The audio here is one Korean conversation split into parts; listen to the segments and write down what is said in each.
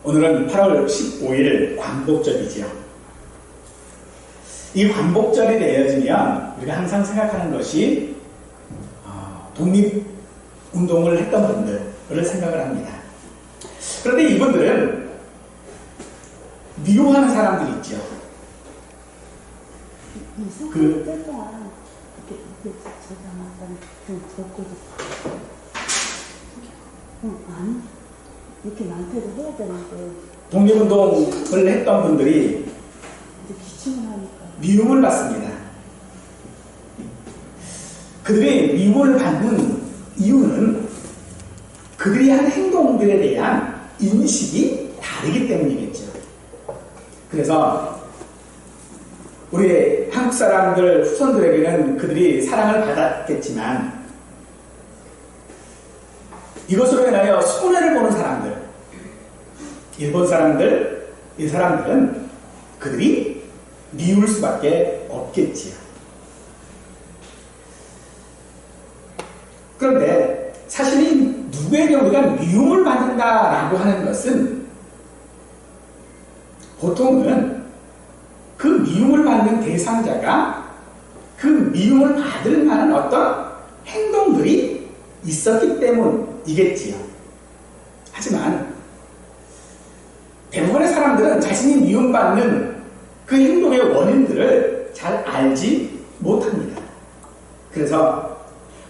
오늘은 8월 15일 광복절이지요. 이 광복절이 되어지면 우리가 항상 생각하는 것이 독립운동을 했던 분들을 생각을 합니다. 그런데 이분들은 미워하는 사람들이 있죠. 이렇게 많대도 해야 되는데 독립운동을 했던 분들이 미움을 받습니다. 그들이 미움을 받는 이유는 그들이 한 행동들에 대한 인식이 다르기 때문이겠죠. 그래서 우리 한국 사람들 후손들에게는 그들이 사랑을 받았겠지만 이것으로 인하여 손해를 보는 사람들, 일본 사람들, 이 사람들은 그들이 미울 수밖에 없겠지요. 그런데 사실 이 누구에게 우리가 미움을 받는다라고 하는 것은 보통은 그 미움을 받는 대상자가 그 미움을 받을 만한 어떤 행동들이 있었기 때문이겠지요. 하지만 대부분의 사람들은 자신이 미움받는 그 행동의 원인들을 잘 알지 못합니다. 그래서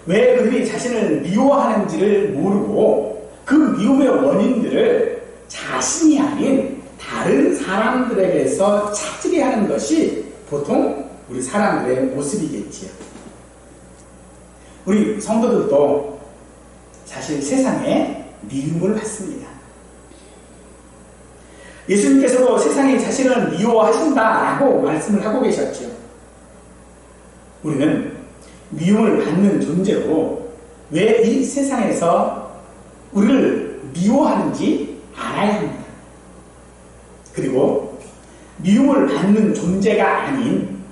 왜 그들이 자신을 미워하는지를 모르고 그 미움의 원인들을 자신이 아닌 다른 사람들에게서 찾으게 하는 것이 보통 우리 사람들의 모습이겠지요. 우리 성도들도 사실 세상에 미움을 받습니다. 예수님께서도 세상이 자신을 미워하신다라고 말씀을 하고 계셨죠. 우리는 미움을 받는 존재로 왜 이 세상에서 우리를 미워하는지 알아야 합니다. 그리고 미움을 받는 존재가 아닌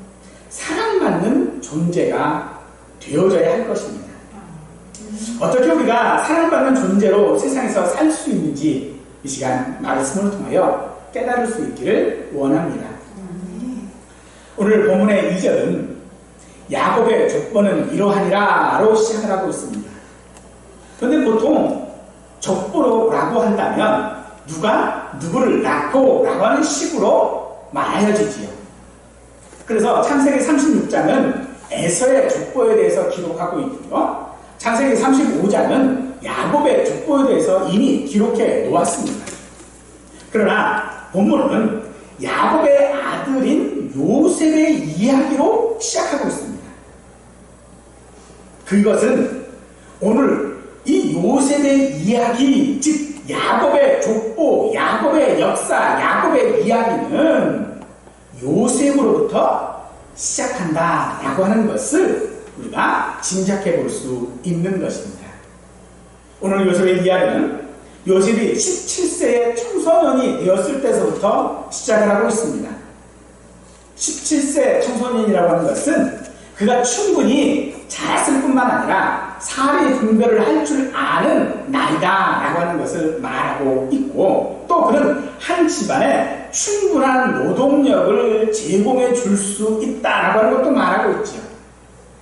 사랑받는 존재가 되어져야 할 것입니다. 어떻게 우리가 사랑받는 존재로 세상에서 살 수 있는지 이 시간 말씀을 통하여 깨달을 수 있기를 원합니다. 오늘 본문의 2절은 야곱의 족보는 이러하니라로 시작을 하고 있습니다. 그런데 보통 족보라고 한다면 누가 누구를 낳고 라고 하는 식으로 말해지지요. 그래서 창세기 36장은 에서의 족보에 대해서 기록하고 있고요. 창세기 35장은 야곱의 족보에 대해서 이미 기록해 놓았습니다. 그러나 본문은 야곱의 아들인 요셉의 이야기로 시작하고 있습니다. 그것은 오늘 이 요셉의 이야기, 즉 야곱의 족보, 야곱의 역사, 야곱의 이야기는 요셉으로부터 시작한다라고 하는 것을 우리가 짐작해 볼 수 있는 것입니다. 오늘 요셉의 이야기는 요셉이 17세의 청소년이 되었을 때서부터 시작을 하고 있습니다. 17세 청소년이라고 하는 것은 그가 충분히 자랐을 뿐만 아니라 사회 분별을 할 줄 아는 나이다라고 하는 것을 말하고 있고, 또 그는 한 집안에 충분한 노동력을 제공해 줄 수 있다라고 하는 것도 말하고 있죠.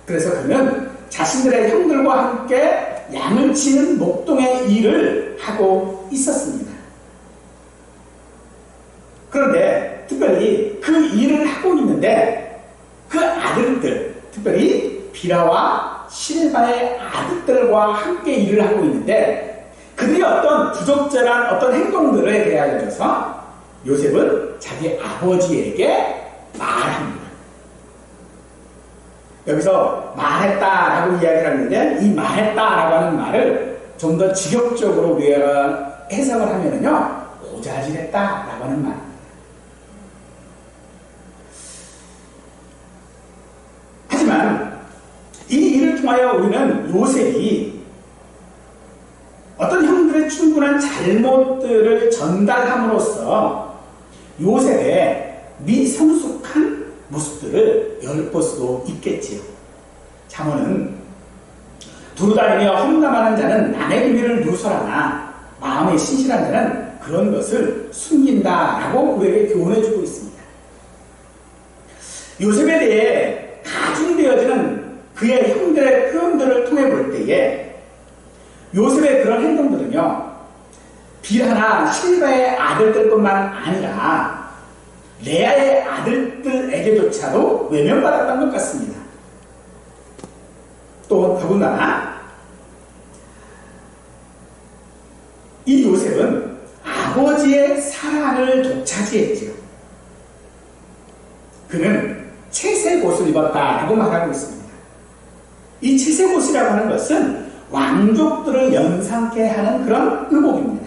그래서 그는 자신들의 형들과 함께 양을 치는 목동의 일을 하고 있었습니다. 그런데 특별히 그 일을 하고 있는데 그 아들들, 특별히 비라와 실바의 아들들과 함께 일을 하고 있는데 그들이 어떤 부적절한 어떤 행동들에 대하여서 요셉은 자기 아버지에게 말합니다. 여기서 말했다라고 이야기를 하는데 이 말했다라고 하는 말을 좀 더 직역적으로 우리가 해석을 하면은요, 오자질했다라고 하는 말입니다. 하지만 이 일을 통하여 우리는 요셉이 어떤 형들의 충분한 잘못들을 전달함으로써 요셉의 미성숙한 모습들을 엿볼 수도 있겠지요. 잠언은 두루다니며 험담하는 자는 남의 비밀을 누설하나 마음에 신실한 자는 그런 것을 숨긴다라고 우리에게 교훈해주고 있습니다. 요셉에 대해 가중되어지는 그의 형들의 표현들을 통해 볼 때에 요셉의 그런 행동들은요, 빌하나 실바의 아들들뿐만 아니라 레아의 아들들에게조차도 외면받았던 것 같습니다. 또 더군다나 이 요셉은 아버지의 사랑을 독차지했지요. 그는 채색옷을 입었다라고 말하고 있습니다. 이 채색옷이라고 하는 것은 왕족들을 연상케 하는 그런 의복입니다.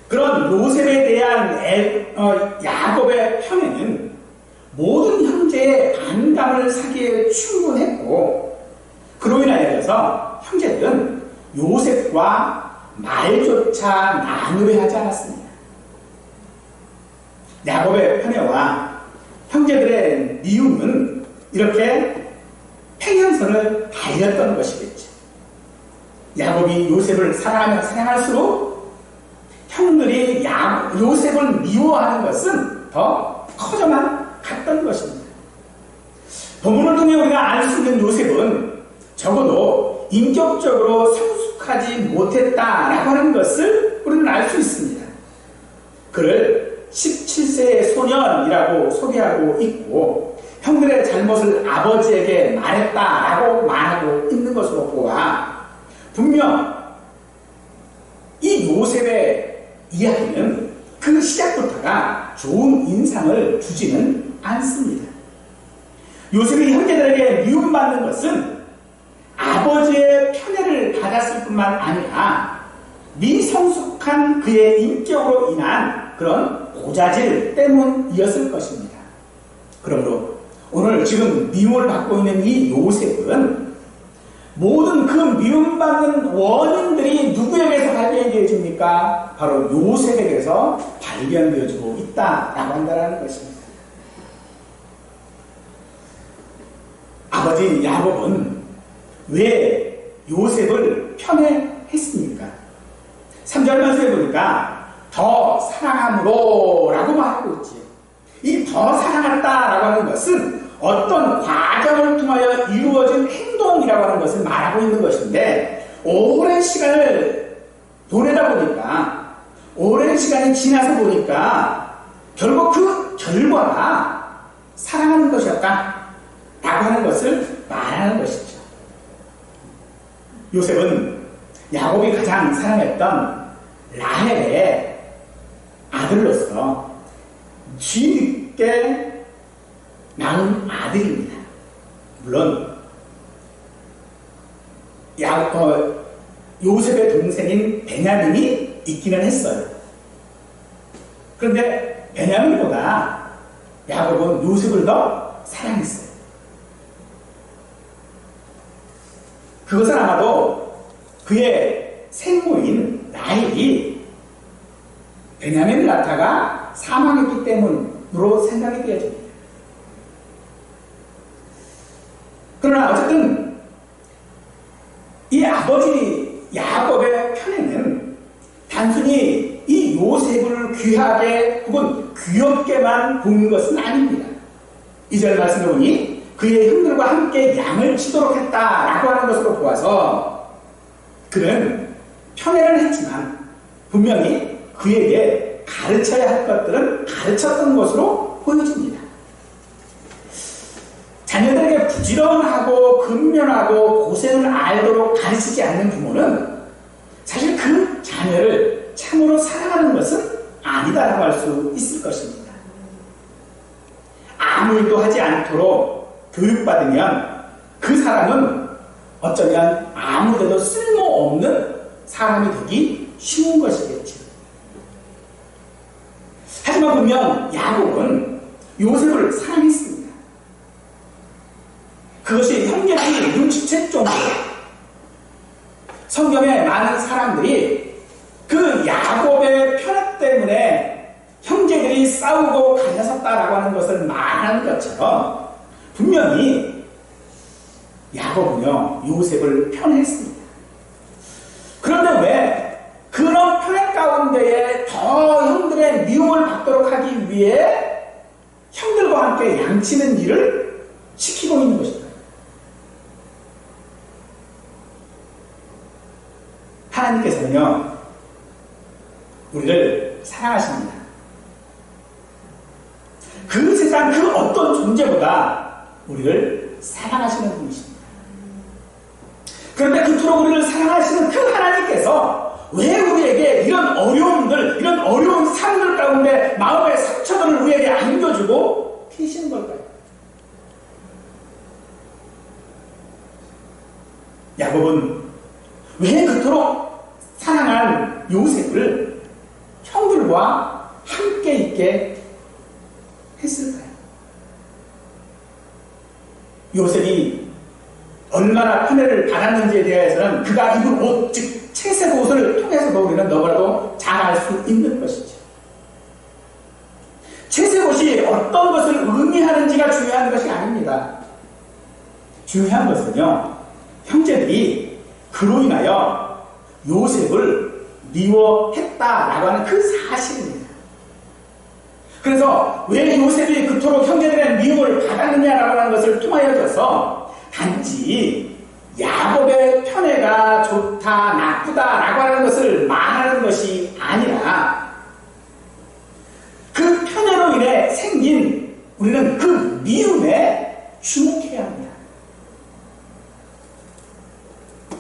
그런 요셉에 대한 야곱의 편에는 모든 형제의 반감을 사기에 충분했고, 그로 인하여서 형제들은 요셉과 말조차 나누려 하지 않았습니다. 야곱의 편애와 형제들의 미움은 이렇게 평행선을 달렸던 것이겠죠. 야곱이 요셉을 사랑하면 사랑할수록 형들이 요셉을 미워하는 것은 더 커져만 갔던 것입니다. 본문을 통해 우리가 알 수 있는 요셉은 적어도 인격적으로 성숙하지 못했다라고 하는 것을 우리는 알 수 있습니다. 그를 17세의 소년이라고 소개하고 있고, 형들의 잘못을 아버지에게 말했다라고 말하고 있는 것으로 보아 분명 이 요셉의 이야기는 그 시작부터가 좋은 인상을 주지는 않습니다. 요셉이 형제들에게 미움받는 것은 아버지의 편애를 받았을 뿐만 아니라 미성숙한 그의 인격으로 인한 그런 고자질 때문이었을 것입니다. 그러므로 오늘 지금 미움을 받고 있는 이 요셉은 모든 그 미움받는 원인들이 누구에게서 발견되어집니까? 바로 요셉에게서 발견되어지고 있다라고 한다는 것입니다. 아버지 야곱은 왜 요셉을 편애했습니까? 3절 말씀에 보니까 더 사랑함으로 라고 말하고 있지요. 이 더 사랑했다라고 하는 것은 어떤 과정을 통하여 이루어진 행동이라고 하는 것을 말하고 있는 것인데, 오랜 시간을 보내다 보니까, 오랜 시간이 지나서 보니까 결국 그 결과가 사랑하는 것이었다 라고 하는 것을 말하는 것이죠. 요셉은 야곱이 가장 사랑했던 라헬의 아들로서 뒤늦게 낳은 아들입니다. 물론 요셉의 동생인 베냐민이 있기는 했어요. 그런데 베냐민보다 야곱은 요셉을 더 사랑했어요. 그것은 아마도 그의 생모인 라헬이 베냐민을 낳다가 사망했기 때문으로 생각이 되어집니다. 그러나 어쨌든 이 아버지 야곱의 편에는 단순히 이 요셉을 귀하게 혹은 귀엽게만 본 것은 아닙니다. 2절 말씀을 보니 그의 형들과 함께 양을 치도록 했다라고 하는 것으로 보아서 그는 편애를 했지만 분명히 그에게 가르쳐야 할 것들은 가르쳤던 것으로 보여집니다. 자녀들에게 부지런하고 근면하고 고생을 알도록 가르치지 않는 부모는 사실 그 자녀를 참으로 사랑하는 것은 아니다라고 할 수 있을 것입니다. 아무 일도 하지 않도록 교육받으면 그 사람은 어쩌면 아무데도 쓸모없는 사람이 되기 쉬운 것이겠죠. 하지만 분명 야곱은 요셉을 사랑했습니다. 그것이 형제들이 눈치챌 정도로 성경에 많은 사람들이 그 야곱의 편애 때문에 형제들이 싸우고 갈라섰다라고 하는 것을 말하는 것처럼 분명히 야곱은요 요셉을 편애했습니다. 그런데 왜 그런 편애 가운데 하시는 일을 시키고 있는 것입니다. 하나님께서는요, 우리를 사랑하십니다. 그 세상 그 어떤 존재보다 우리를 사랑하시는 분이십니다. 그런데 그토록 우리를 사랑하시는 그 하나님께서 왜 우리에게 이런 어려움들, 이런 어려운 상들 가운데 마음의 상처들을 우리에게 안겨주고 계시는 걸까요? 야곱은 왜 그토록 사랑한 요셉을 형들과 함께 있게 했을까요? 요셉이 얼마나 편애를 받았는지에 대해서는 그가 입은 옷, 즉 채색 옷을 통해서도 우리는 너무나도 잘 알 수 있는 것이죠. 채색 옷이 어떤 것을 의미하는지가 중요한 것이 아닙니다. 중요한 것은요, 형제들이 그로 인하여 요셉을 미워했다라고 하는 그 사실입니다. 그래서 왜 요셉이 그토록 형제들의 미움을 받았느냐라고 하는 것을 통하여져서 단지 야곱의 편애가 좋다, 나쁘다라고 하는 것을 말하는 것이 아니라 그 편애로 인해 생긴 우리는 그 미움에 주목해야 합니다.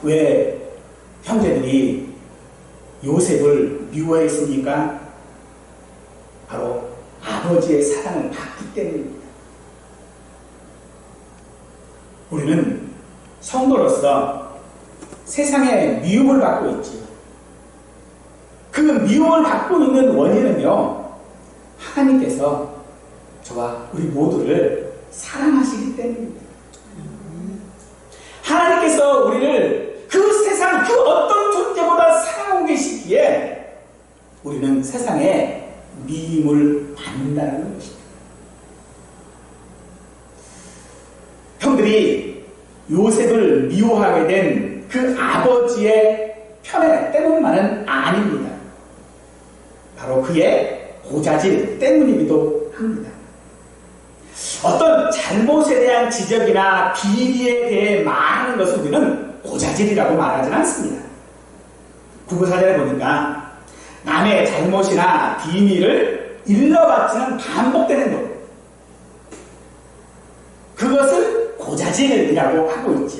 왜 형제들이 요셉을 미워했습니까? 바로 아버지의 사랑을 받기 때문입니다. 우리는 성도로서 세상에 미움을 받고 있지요. 그 미움을 받고 있는 원인은요, 하나님께서 저와 우리 모두를 사랑하시기 때문입니다. 하나님께서 우리를 그 세상 그 어떤 존재보다 사랑하고 계시기에 우리는 세상에 미움을 받는다는 것입니다. 형들이 요셉을 미워하게 된 그 아버지의 편애 때문만은 아닙니다. 바로 그의 고자질 때문이기도 합니다. 어떤 잘못에 대한 지적이나 비리에 대해 말하는 것을 우리는 고자질이라고 말하지는 않습니다. 국어사전에 보니까 남의 잘못이나 비밀을 일러바치는 반복되는 것, 그것을 고자질이라고 하고 있죠.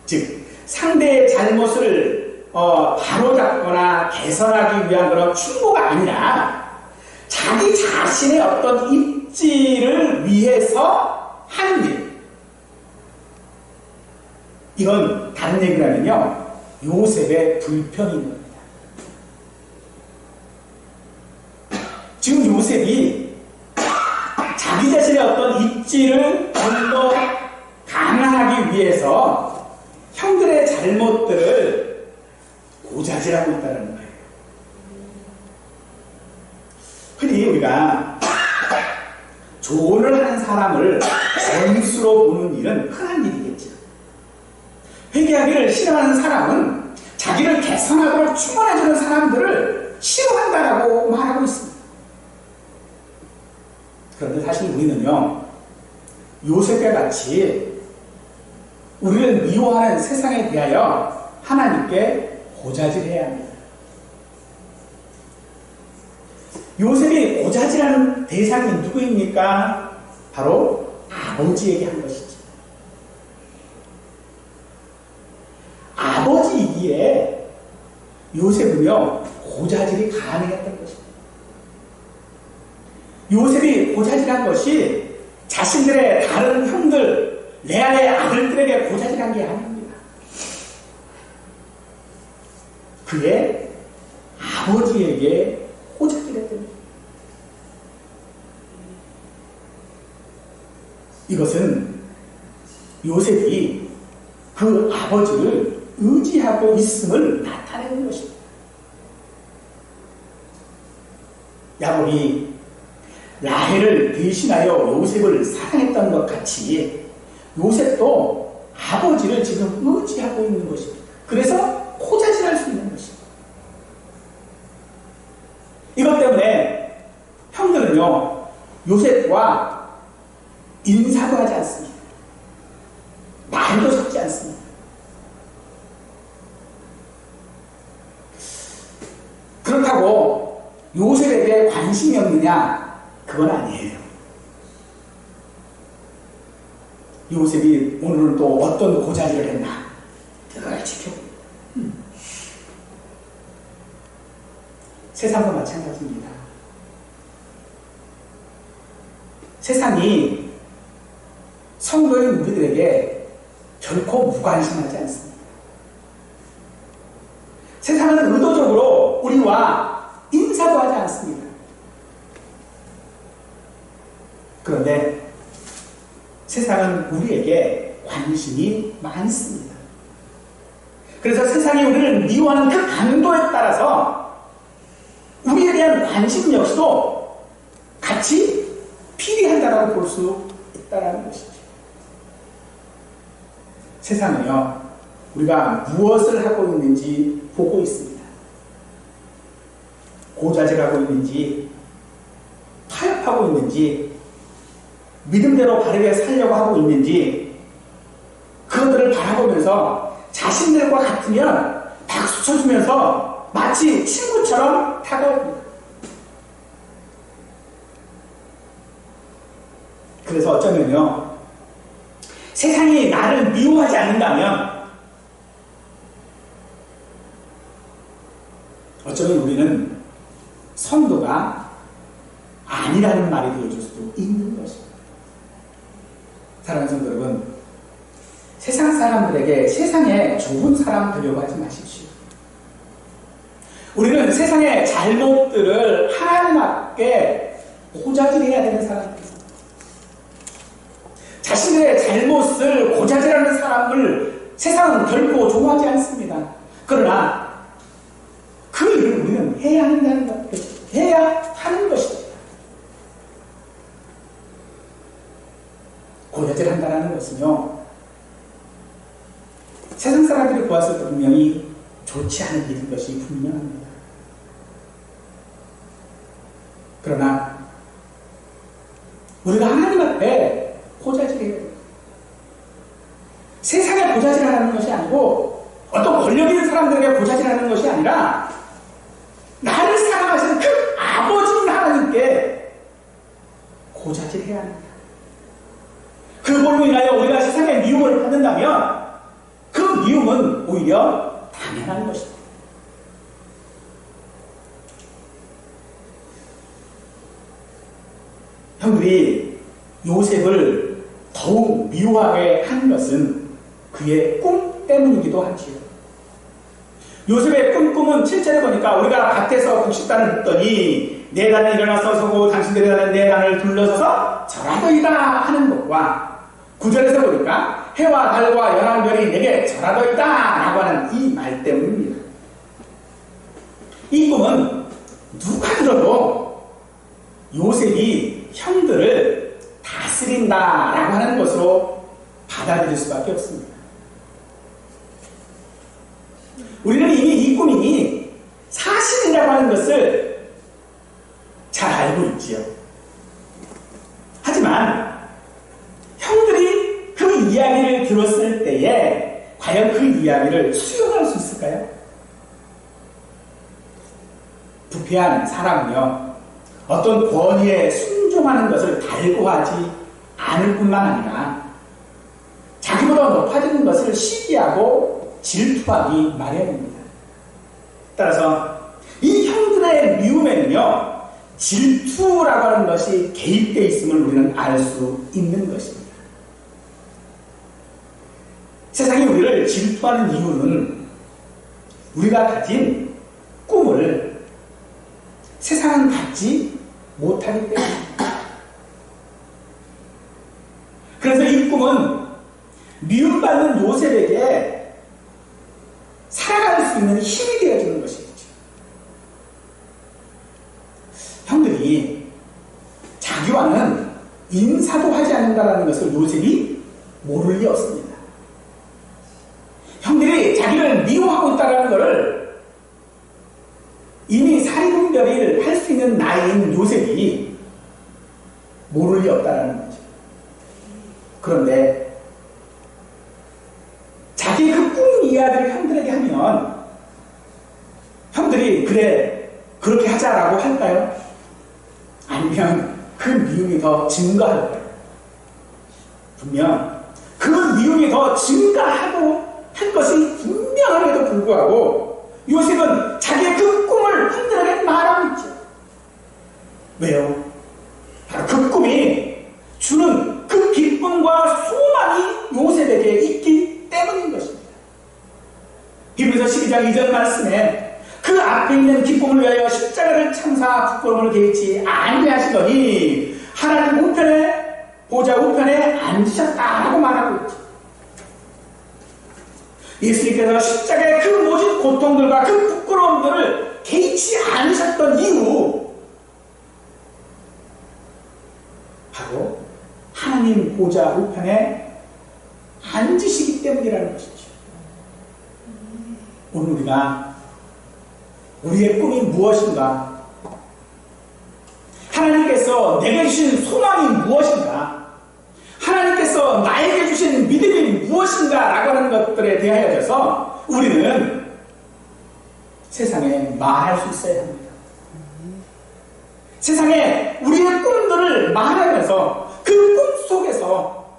즉 상대의 잘못을 바로잡거나 개선하기 위한 그런 충고가 아니라 자기 자신의 어떤 입지를 위해서 하는 일. 이건 다른 얘기를 하면요, 요셉의 불평인 겁니다. 지금 요셉이 자기 자신의 어떤 입지를 좀 더 강화하기 위해서 형들의 잘못들을 고자질하고 있다는 거예요. 흔히 우리가 조언을 하는 사람을 권수로 보는 일은 흔한 일이겠죠. 회개하기를 싫어하는 사람은 자기를 개선하도록 충원해주는 사람들을 싫어한다라고 말하고 있습니다. 그런데 사실 우리는요, 요셉과 같이 우리를 미워하는 세상에 대하여 하나님께 고자질해야 합니다. 요셉이 고자질하는 대상이 누구입니까? 바로 아버지에게 한 것이죠. 아버지이기에 요셉은요, 고자질이 가능했던 것입니다. 요셉이 고자질한 것이 자신들의 다른 형들, 레아의 아들들에게 고자질한 게 아닙니다. 그의 아버지에게 고자질했답니다. 이것은 요셉이 그 아버지를 의지하고 있음을 나타내는 것입니다. 야곱이 라헬을 대신하여 요셉을 사랑했던 것 같이 요셉도 아버지를 지금 의지하고 있는 것입니다. 그래서 고자질할 수 있는 것입니다. 이것 때문에 형들은요, 요셉과 인사도 하지 않습니다. 말도 섞지 않습니다. 그렇다고 요셉에게 관심이 없느냐? 그건 아니에요. 요셉이 오늘은 또 어떤 고자질을 했나? 그걸 지켜봅니다. 세상도 마찬가지입니다. 세상이 성도인 우리들에게 결코 무관심하지 않습니다. 세상은 의도적으로 우리와 인사도 하지 않습니다. 그런데 세상은 우리에게 관심이 많습니다. 그래서 세상이 우리를 미워하는 그 강도에 따라서 우리에 대한 관심 역시도 같이 비례한다고 볼 수 있다는 것이죠. 세상은요, 우리가 무엇을 하고 있는지 보고 있습니다. 고자질하고 있는지, 타협하고 있는지, 믿음대로 바르게 살려고 하고 있는지, 그것들을 바라보면서 자신들과 같으면 박수 쳐주면서 마치 친구처럼 다가옵니다. 그래서 어쩌면요, 세상이 나를 미워하지 않는다면 어쩌면 우리는 성도가 아니라는 말이 되어줄 수도 있는 것입니다. 사랑하는 성도 여러분, 세상 사람들에게 세상에 좋은 사람 되려고 하지 마십시오. 우리는 세상의 잘못들을 하나님 앞에 고자질해야 되는 사람입니다. 자신의 잘못을 고자질하는 사람을 세상은 결코 좋아하지 않습니다. 그러나 그 일을 우리는 해야 한다는 것, 해야 하는 것입니다. 고자질한다는 것은요, 세상 사람들이 보았을 때 분명히 좋지 않은 일인 것이 분명합니다. 그러나 우리가 하나님 앞에 고자질해야 돼요. 세상에 고자질하는 것이 아니고 어떤 권력 있는 사람들에게 고자질하는 것이 아니라 나를 사랑하시는 그 아버지 하나님께 고자질해야 합니다. 그걸로 인하여 우리가 세상의 미움을 받는다면 그 미움은 오히려 당연한 것입니다. 형들이 요셉을 더욱 미워하게 한 것은 그의 꿈 때문이기도 하지요. 요셉의 꿈은 7절에 보니까 우리가 밭에서 곡식단을 묻더니 내 단이 일어나서 서고 당신들의 단은 내 단을 둘러서서 절하더이다 하는 것과 9절에서 보니까 해와 달과 열한 별이 내게 절하더이다 라고 하는 이 말 때문입니다. 이 꿈은 누가 들어도 요셉이 형들을 다스린다라고 하는 것으로 받아들일 수밖에 없습니다. 우리는 이미 이 꿈이 사실이라고 하는 것을 잘 알고 있지요. 하지만 형들이 그 이야기를 들었을 때에 과연 그 이야기를 수용할 수 있을까요? 부패한 사람은요, 어떤 권위에 순종하는 것을 달고하지 않을 뿐만 아니라 자기보다 높아지는 것을 시기하고 질투하기 마련입니다. 따라서 이 형들의 미움에는요, 질투라고 하는 것이 개입되어 있음을 우리는 알 수 있는 것입니다. 세상이 우리를 질투하는 이유는 우리가 가진 꿈을 세상은 갖지 못하기 때문입니다. 그래서 이 꿈은 미움받는 요셉에게 살아갈 수 있는 힘이 되어주는 것이겠죠. 형들이 자기와는 인사도 하지 않는다는 것을 요셉이 모를 리 없습니다. 형들이 자기를 미워하고 있다는 것을 이미 살인별이를 할 수 있는 나이인 요셉이 모를 리 없다는 거죠. 그런데 자기 그 꿈 이야기를 형들에게 하면 형들이 그래 그렇게 하자라고 할까요? 아니면 그 미움이 더 증가할 거예요. 분명 그 미움이 더 증가하고 할 것이 분명함에도 불구하고 요셉은 자기의 그 꿈을 형들에게 말하고 있죠. 왜요? 바로 그 꿈이 주는 그 기쁨과 소망이 요셉에게 있기 때문인 것입니다. 히브리서 12장 2절 말씀에 그 앞에 있는 기쁨을 위하여 십자가를 참사 부끄러움을 개의치 아니하시더니 하나님 우편에 보좌 우편에 앉으셨다라고 말하고 있죠. 예수님께서 십자가의 그 모든 고통들과 그 부끄러움들을 개의치 않으셨던 이유 바로 하나님 보좌 우편에 앉으시기 때문이라는 것이죠. 오늘 우리가 우리의 꿈이 무엇인가? 하나님께서 내게 주신 소망이 무엇인가? 하나님께서 나에게 주신 믿음이 무엇인가? 라고 하는 것들에 대하여서 우리는 세상에 말할 수 있어야 합니다. 세상에 우리의 꿈들을 말하면서 그 꿈 속에서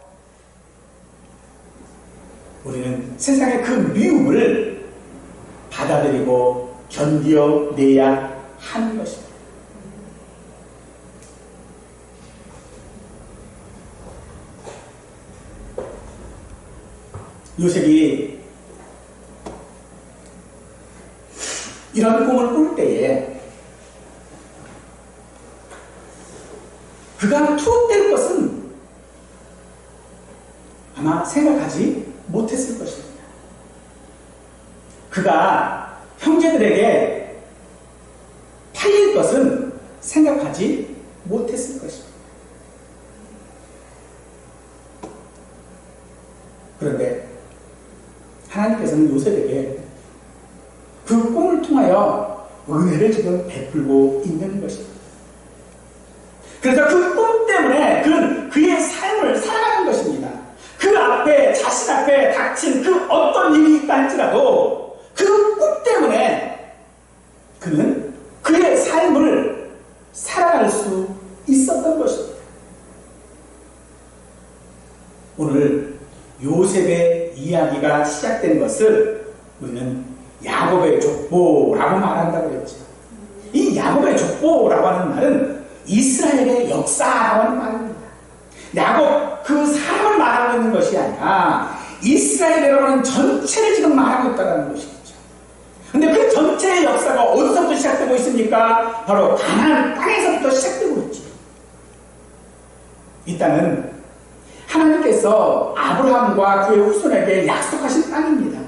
우리는 세상의 그 미움을 받아들이고 견뎌내야 하는 것입니다. 요셉이 이런 꿈을 꿀 때에 그가 투옥될 것은 아마 생각하지 못했을 것입니다. 그가 형제들에게 팔릴 것은 생각하지 못했을 것입니다. 그런데 하나님께서는 요셉에게 그 꿈을 통하여 은혜를 지금 베풀고 있는 것입니다. 그래서 그 꿈 때문에 그는 그의 삶을 살아가는 것입니다. 그 앞에, 자신 앞에 닥친 그 어떤 일이 있다 할지라도 그 꿈 때문에 그는 그의 삶을 살아갈 수 있었던 것입니다. 오늘 요셉의 이야기가 시작된 것을 우리는 야곱의 족보라고 말한다고 했죠. 이 야곱의 족보라고 하는 말은 이스라엘의 역사라고 하는 말입니다. 야곱 그 사람을 말하고 있는 것이 아니라 이스라엘이라고 하는 전체를 지금 말하고 있다는 것이겠죠. 근데 그 전체의 역사가 어디서부터 시작되고 있습니까? 바로 가나안 땅에서부터 시작되고 있죠. 이 땅은 하나님께서 아브라함과 그의 후손에게 약속하신 땅입니다.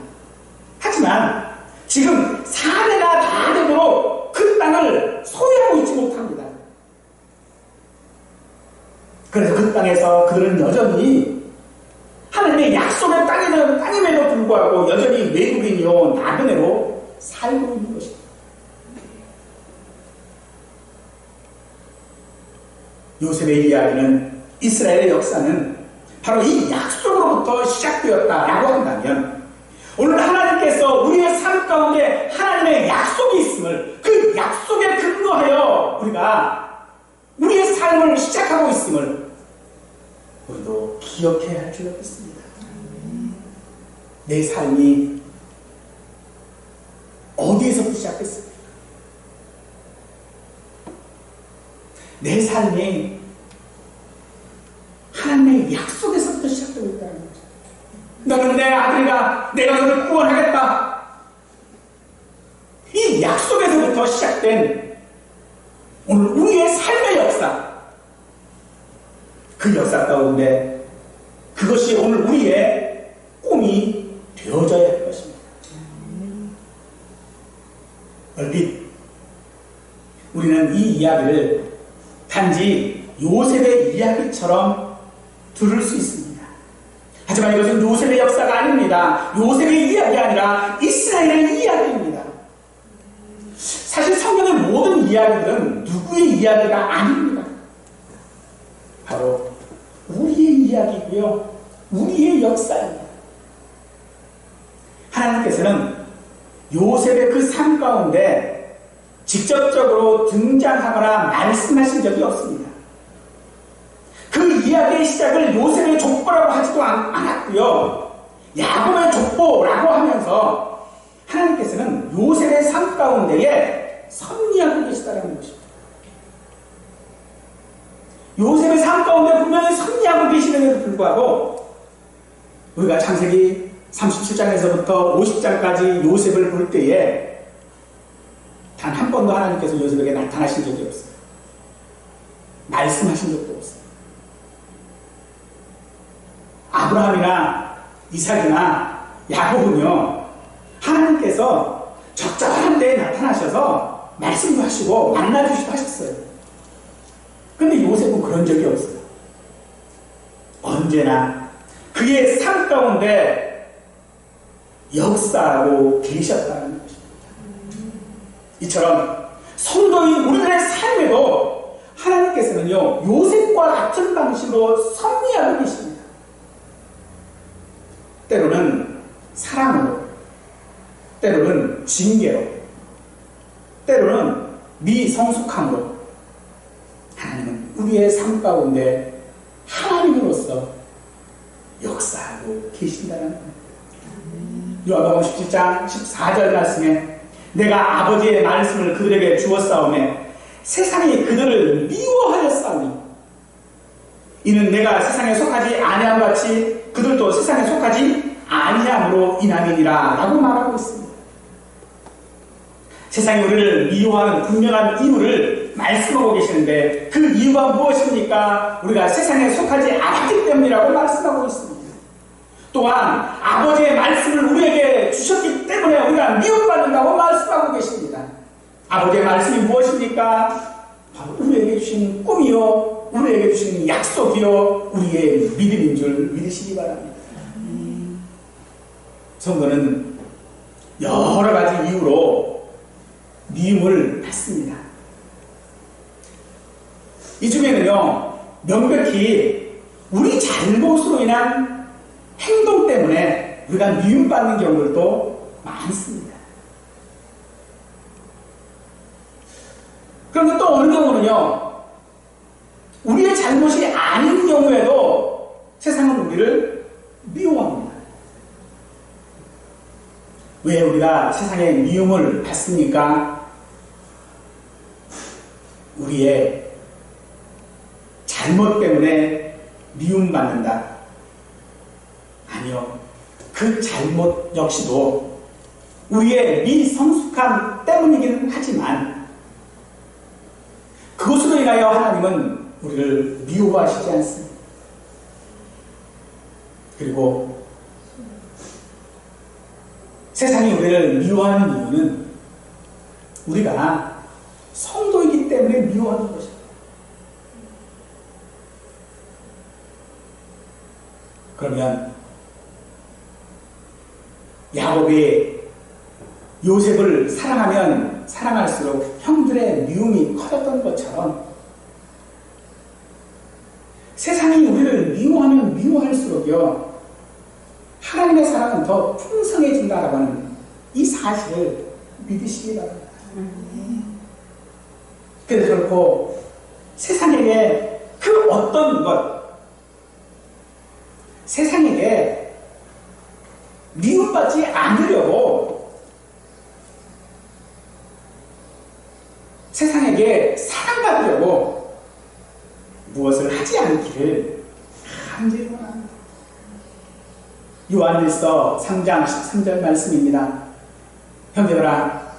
하지만 지금 4대가 다 되도록 그 땅을 소유하고 있지 못합니다. 그래서 그 땅에서 그들은 여전히 하나님의 약속의 땅임에도 불구하고 여전히 외국인이요 나그네로 살고 있는 것입니다. 요셉의 이야기는 이스라엘의 역사는 바로 이 약속으로부터 시작되었다라고 한다면 오늘 하나님께서 우리의 삶 가운데 하나님의 약속이 있음을 그 약속에 근거하여 우리가 우리의 삶을 시작하고 있음을 우리도 기억해야 할 줄 믿습니다. 내 삶이 어디에서부터 시작했습니까? 내 삶이 하나님의 약속에서부터 시작되고 있다는 거죠. 너는 내 아들이다. 내가 너를 구원하겠다. 이 약속에서부터 시작된 오늘 우리의 삶의 역사, 그 역사 가운데 그것이 오늘 우리의 꿈이 되어져야 할 것입니다. 얼핏 우리는 이 이야기를 단지 요셉의 이야기처럼 들을 수 있습니다. 하지만 이것은 요셉의 역사가 아닙니다. 요셉의 이야기가 아니라 이스라엘의 이야기입니다. 사실 성경의 모든 이야기들은 누구의 이야기가 아닙니다. 바로 우리의 이야기고요. 우리의 역사입니다. 하나님께서는 요셉의 그 삶 가운데 직접적으로 등장하거나 말씀하신 적이 없습니다. 그 이야기의 시작을 요셉의 족보라고 하지도 않았고요. 야곱의 족보라고 하면서 하나님께서는 요셉의 삶 가운데에 섭리하고 계시다는 것입니다. 요셉의 삶 가운데 분명히 섭리하고 계시는데도 불구하고 우리가 창세기 37장에서부터 50장까지 요셉을 볼 때에 단 한 번도 하나님께서 요셉에게 나타나신 적이 없어요. 말씀하신 적도 없어요. 아브라함이나 이삭이나 야곱은요, 하나님께서 적절한 때에 나타나셔서 말씀도 하시고 만나주시기도 하셨어요. 그런데 요셉은 그런 적이 없어요. 언제나 그의 삶 가운데 역사하고 계셨다는 것입니다. 이처럼 성도인 우리들의 삶에도 하나님께서는요, 요셉과 같은 방식으로 섭리하고 계십니다. 때로는 사랑으로, 때로는 징계로, 때로는 미성숙함으로 하나님은 우리의 삶 가운데 하나님으로서 역사하고 계신다는 겁니다. 요한복음 17장 14절 말씀에 내가 아버지의 말씀을 그들에게 주었사오매 세상이 그들을 미워하였사오니 이는 내가 세상에 속하지 아니함 같이 그들도 세상에 속하지 아니함으로 인함이니라 라고 말하고 있습니다. 세상이 우리를 미워하는 분명한 이유를 말씀하고 계시는데 그 이유가 무엇입니까? 우리가 세상에 속하지 않았기 때문이라고 말씀하고 있습니다. 또한 아버지의 말씀을 우리에게 주셨기 때문에 우리가 미움받는다고 말씀하고 계십니다. 아버지의 말씀이 무엇입니까? 바로 우리에게 주신 꿈이요, 우리에게 주신 약속이요, 우리의 믿음인 줄 믿으시기 바랍니다. 성도는 여러 가지 이유로 미움을 받습니다. 이 중에는요, 명백히 우리 잘못으로 인한 행동 때문에 우리가 미움받는 경우들도 많습니다. 그런데 또 어느 경우는요, 우리의 잘못이 아닌 경우에도 세상은 우리를 미워합니다. 왜 우리가 세상에 미움을 받습니까? 우리의 잘못 때문에 미움받는다. 아니요. 그 잘못 역시도 우리의 미성숙함 때문이기는 하지만 그것으로 인하여 하나님은 우리를 미워하시지 않습니다. 그리고 세상이 우리를 미워하는 이유는 우리가 성도이기 때문에 미워하는 것입니다. 그러면 야곱이 요셉을 사랑하면 사랑할수록 형들의 미움이 커졌던 것처럼 세상이 우리를 미워하면 미워할수록요, 하나님의 사랑은 더 풍성해진다라고 하는 이 사실을 믿으시기 바랍니다. 그래서 결코 세상에게 그 어떤 것, 세상에게 미움받지 않으려고 세상에게 사랑받으려고 무엇을 하지 않기를 간절히 원합니다. 요한일서 3장 13절 말씀입니다. 형제들아,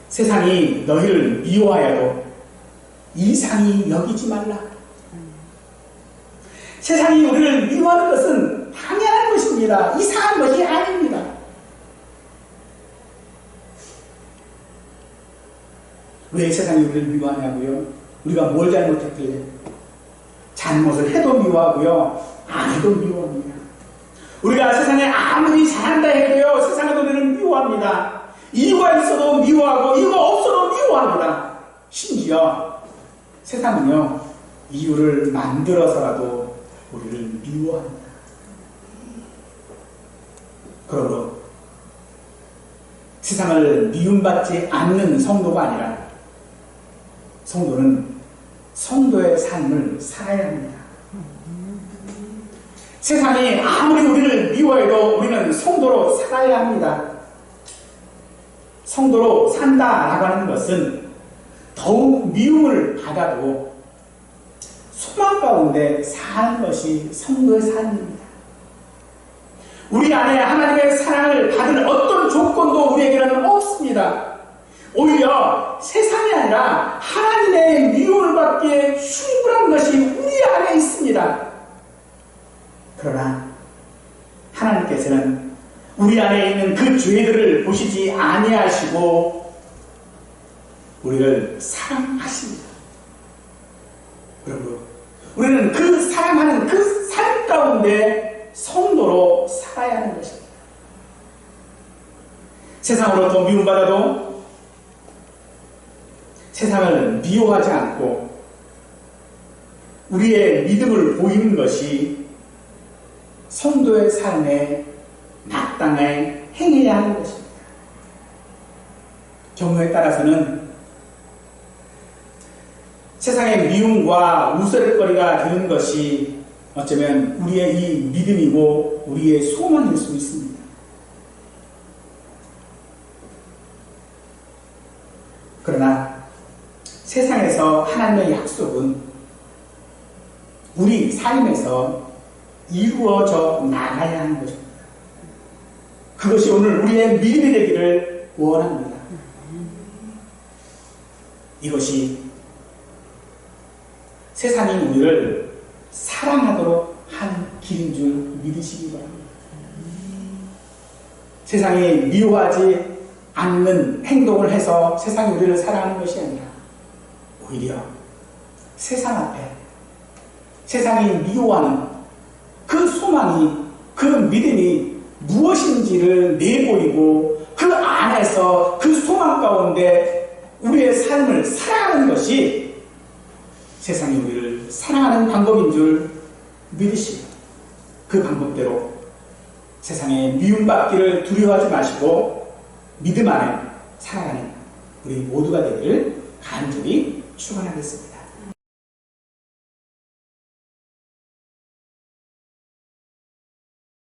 세상이 너희를 미워하여도 이상히 여기지 말라. 세상이 우리를 미워하는 것은 당연한 것입니다. 이상한 것이 아닙니다. 왜 세상이 우리를 미워하냐고요? 우리가 뭘 잘못했길래? 잘못을 해도 미워하고요, 안 해도 미워합니다. 우리가 세상에 아무리 잘한다 해도요, 세상은 우리를 미워합니다. 이유가 있어도 미워하고 이유가 없어도 미워합니다. 심지어 세상은요, 이유를 만들어서라도 우리를 미워합니다. 그러므로 세상을 미움받지 않는 성도가 아니라 성도는 성도의 삶을 살아야 합니다. 세상이 아무리 우리를 미워해도 우리는 성도로 살아야 합니다. 성도로 산다라고 하는 것은 더욱 미움을 받아도 소망 가운데 사는 것이 성도의 삶입니다. 우리 안에 하나님의 사랑을 받을 어떤 조건도 우리에게는 없습니다. 오히려 세상이 아니라 하나님의 미움을 받기에 충분한 것이 우리 안에 있습니다. 그러나 하나님께서는 우리 안에 있는 그 죄들을 보시지 아니하시고 우리를 사랑하십니다. 그러므로 우리는 그 사랑하는 그 삶 가운데 성도로 살아야 하는 것입니다. 세상으로부터 미움받아도 세상을 미워하지 않고 우리의 믿음을 보이는 것이 성도의 삶에 마땅히 행해야 하는 것입니다. 경우에 따라서는 세상의 미움과 웃을거리가 되는 것이 어쩌면 우리의 이 믿음이고 우리의 소망일 수 있습니다. 그러나 세상에서 하나님의 약속은 우리 삶에서 이루어져 나가야 하는 것입니다. 그것이 오늘 우리의 믿음이 되기를 원합니다. 이것이 세상이 우리를 사랑하도록 하는 길인 줄 믿으시기 바랍니다. 세상이 미워하지 않는 행동을 해서 세상이 우리를 사랑하는 것이 아니라 오히려 세상 앞에 세상이 미워하는 그 소망이, 그 믿음이 무엇인지를 내보이고 그 안에서 그 소망 가운데 우리의 삶을 살아가는 것이 세상이 우리를 사랑하는 방법인 줄 믿으시고 그 방법대로 세상에 미움받기를 두려워하지 마시고 믿음 안에 살아가는 우리 모두가 되기를 간절히 축원하겠습니다.